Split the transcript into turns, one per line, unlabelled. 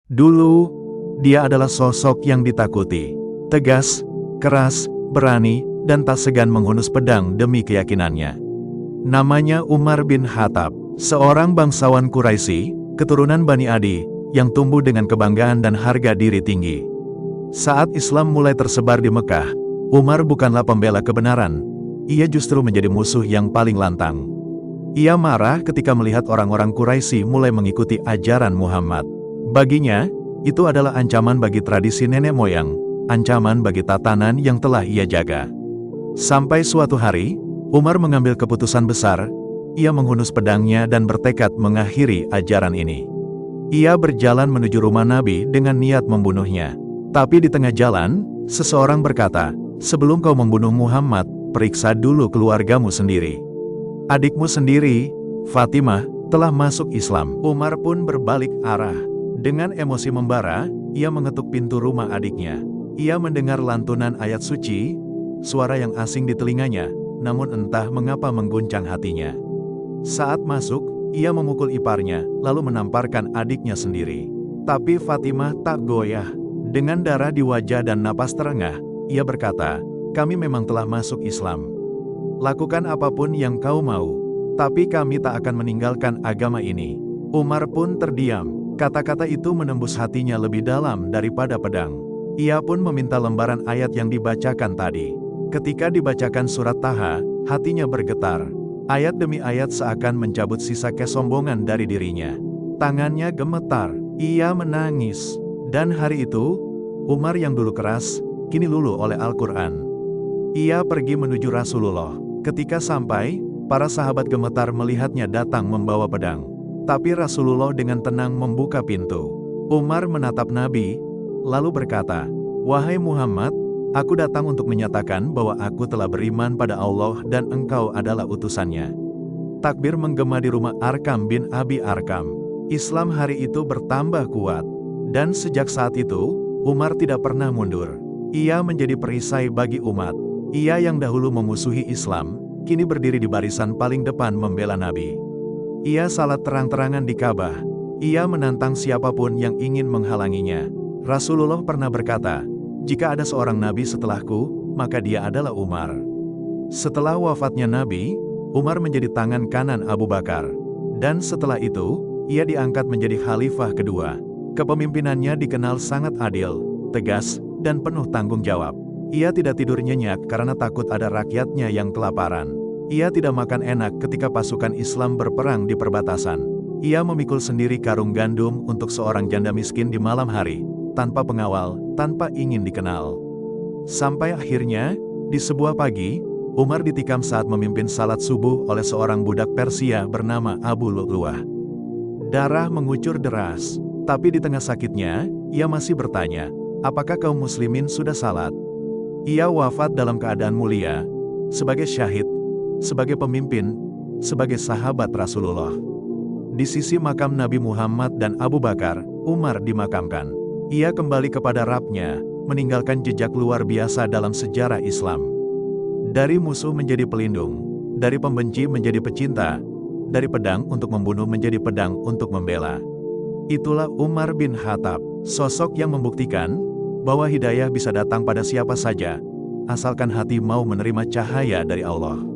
Dulu, dia adalah sosok yang ditakuti. Tegas, keras, berani, dan tak segan menghunus pedang demi keyakinannya. Namanya Umar bin Khattab, seorang bangsawan Quraisy, keturunan Bani Adi, yang tumbuh dengan kebanggaan dan harga diri tinggi. Saat Islam mulai tersebar di Mekah, Umar bukanlah pembela kebenaran. Ia justru menjadi musuh yang paling lantang. Ia marah ketika melihat orang-orang Quraisy mulai mengikuti ajaran Muhammad. Baginya, itu adalah ancaman bagi tradisi nenek moyang, ancaman bagi tatanan yang telah ia jaga. Sampai suatu hari, Umar mengambil keputusan besar. Ia menghunus pedangnya dan bertekad mengakhiri ajaran ini. Ia berjalan menuju rumah Nabi dengan niat membunuhnya. Tapi di tengah jalan, seseorang berkata, "Sebelum kau membunuh Muhammad, periksa dulu keluargamu sendiri. Adikmu sendiri, Fatimah, telah masuk Islam." Umar pun berbalik arah. Dengan emosi membara, ia mengetuk pintu rumah adiknya. Ia mendengar lantunan ayat suci, suara yang asing di telinganya, namun entah mengapa mengguncang hatinya. Saat masuk, ia memukul iparnya, lalu menamparkan adiknya sendiri. Tapi Fatimah tak goyah. Dengan darah di wajah dan napas terengah, ia berkata, "Kami memang telah masuk Islam. Lakukan apapun yang kau mau, tapi kami tak akan meninggalkan agama ini." Umar pun terdiam. Kata-kata itu menembus hatinya lebih dalam daripada pedang. Ia pun meminta lembaran ayat yang dibacakan tadi. Ketika dibacakan surat Taha, hatinya bergetar. Ayat demi ayat seakan mencabut sisa kesombongan dari dirinya. Tangannya gemetar, ia menangis. Dan hari itu, Umar yang dulu keras, kini luluh oleh Al-Quran. Ia pergi menuju Rasulullah. Ketika sampai, para sahabat gemetar melihatnya datang membawa pedang. Tapi Rasulullah dengan tenang membuka pintu. Umar menatap Nabi, lalu berkata, "Wahai Muhammad, aku datang untuk menyatakan bahwa aku telah beriman pada Allah dan engkau adalah utusannya." Takbir menggema di rumah Arkam bin Abi Arkam. Islam hari itu bertambah kuat. Dan sejak saat itu, Umar tidak pernah mundur. Ia menjadi perisai bagi umat. Ia yang dahulu memusuhi Islam, kini berdiri di barisan paling depan membela Nabi. Ia salat terang-terangan di Ka'bah. Ia menantang siapapun yang ingin menghalanginya. Rasulullah pernah berkata, "Jika ada seorang Nabi setelahku, maka dia adalah Umar." Setelah wafatnya Nabi, Umar menjadi tangan kanan Abu Bakar. Dan setelah itu, ia diangkat menjadi khalifah kedua. Kepemimpinannya dikenal sangat adil, tegas, dan penuh tanggung jawab. Ia tidak tidur nyenyak karena takut ada rakyatnya yang kelaparan. Ia tidak makan enak ketika pasukan Islam berperang di perbatasan. Ia memikul sendiri karung gandum untuk seorang janda miskin di malam hari, tanpa pengawal, tanpa ingin dikenal. Sampai akhirnya, di sebuah pagi, Umar ditikam saat memimpin salat subuh oleh seorang budak Persia bernama Abu Lu'lu'ah. Darah mengucur deras. Tapi di tengah sakitnya, ia masih bertanya, "Apakah kaum muslimin sudah salat?" Ia wafat dalam keadaan mulia, sebagai syahid, sebagai pemimpin, sebagai sahabat Rasulullah. Di sisi makam Nabi Muhammad dan Abu Bakar, Umar dimakamkan. Ia kembali kepada Rabb-Nya, meninggalkan jejak luar biasa dalam sejarah Islam. Dari musuh menjadi pelindung, dari pembenci menjadi pecinta, dari pedang untuk membunuh menjadi pedang untuk membela. Itulah Umar bin Khattab, sosok yang membuktikan bahwa hidayah bisa datang pada siapa saja, asalkan hati mau menerima cahaya dari Allah.